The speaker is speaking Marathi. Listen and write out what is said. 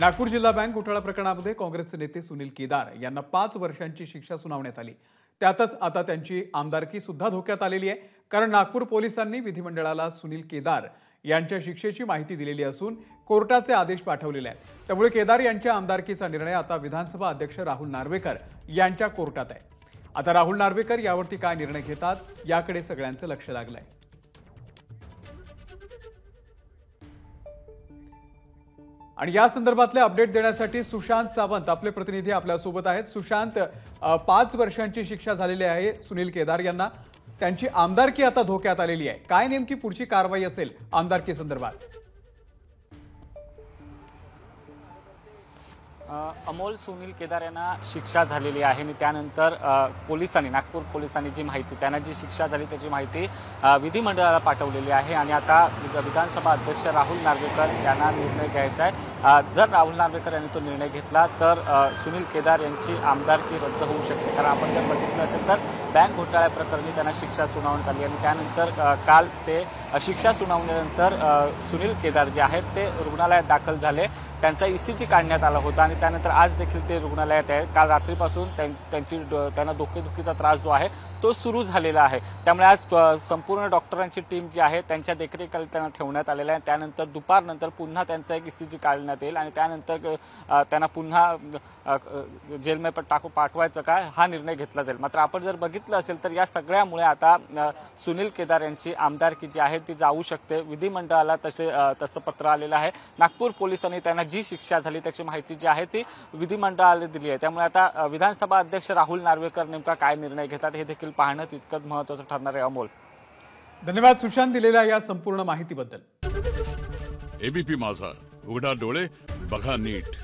नागपूर जिल्हा बँक घोटाळा प्रकरणामध्ये काँग्रेसचे नेते सुनील केदार यांना 5 वर्षांची शिक्षा सुनावण्यात आली। त्यातच आता त्यांची आमदारकी सुद्धा धोक्यात आलेली आहे, कारण नागपूर पोलिसांनी विधिमंडळाला सुनील केदार यांच्या शिक्षेची माहिती दिलेली असून कोर्टाचे आदेश पाठवलेले आहेत। त्यामुळे केदार यांच्या आमदारकीचा निर्णय आता विधानसभा अध्यक्ष राहुल नार्वेकर यांच्या कोर्टात आहे। आता राहुल नार्वेकर यावरती काय निर्णय घेतात याकडे सगळ्यांचं लक्ष लागलंय। आणि या संदर्भातले अपडेट देण्यासाठी सुशांत सावंत आपले प्रतिनिधी आपल्या सोबत आहेत। सुशांत, 5 वर्षांची शिक्षा झालेली आहे सुनील केदार यांना, त्यांची आमदारकी आता धोक्यात आलेली आहे। काय नेमकी पुढची कारवाई असेल आमदारकी संदर्भात? अमोल, सुनील केदार यांना शिक्षा झालेली आहे आणि त्यानंतर नागपूर पोलिसांनी जी माहिती, त्यांना जी शिक्षा झाली त्याची माहिती विधिमंडळाला पाठवलेली आहे आणि आता विधानसभा अध्यक्ष राहुल नार्वेकर यांना निर्णय घ्यायचा आहे। जर राहुल नार्वेकर यांनी तो निर्णय घेतला तर सुनील केदार यांची आमदारकी रद्द होऊ शकते, कारण आपण जर बघितलं असेल तर बँक घोटाळ्या प्रकरणी त्यांना शिक्षा सुनावण्यात आली आणि त्यानंतर काल ते शिक्षा सुनावल्यानंतर सुनील केदार जे आहेत ते रुग्णालयात दाखल झाले। त्यांचा ECG काढण्यात आला होता आणि त्यानंतर आज देखील ते रुग्णालयात आहे। काल रात्रीपासून त्यांना डोकेदुखीचा त्रास जो आहे तो सुरू झालेला आहे। त्यामुळे आज संपूर्ण डॉक्टरांची टीम जी आहे त्यांच्या देखरेखीखाली त्यांना ठेवण्यात आलेलं आहे। त्यानंतर दुपारनंतर पुन्हा त्यांचा एक ECG काढण्यात येईल आणि त्यानंतर त्यांना पुन्हा जेलमध्ये पाठवायचं काय हा निर्णय घेतला जाईल। मात्र आपण जर बघितलं असेल तर या सगळ्यामुळे आता सुनील केदार यांची आमदारकी जी आहे ती जाऊ शकते। विधिमंडळाला तसं पत्र आलेलं आहे। नागपूर पोलिसांनी त्यांना जी शिक्षा झाली त्याची माहिती जी आहे ती विधिमंडळाला दिली आहे। त्यामुळे आता विधानसभा अध्यक्ष राहुल नार्वेकर नेमका काय निर्णय घेतात हे देखील पाहणं तितकंच महत्त्वाचं ठरणार आहे। अमोल, धन्यवाद सुशांत दिलेल्या या संपूर्ण माहितीबद्दल। ABP माझा, उघडा डोळे बघा नीट।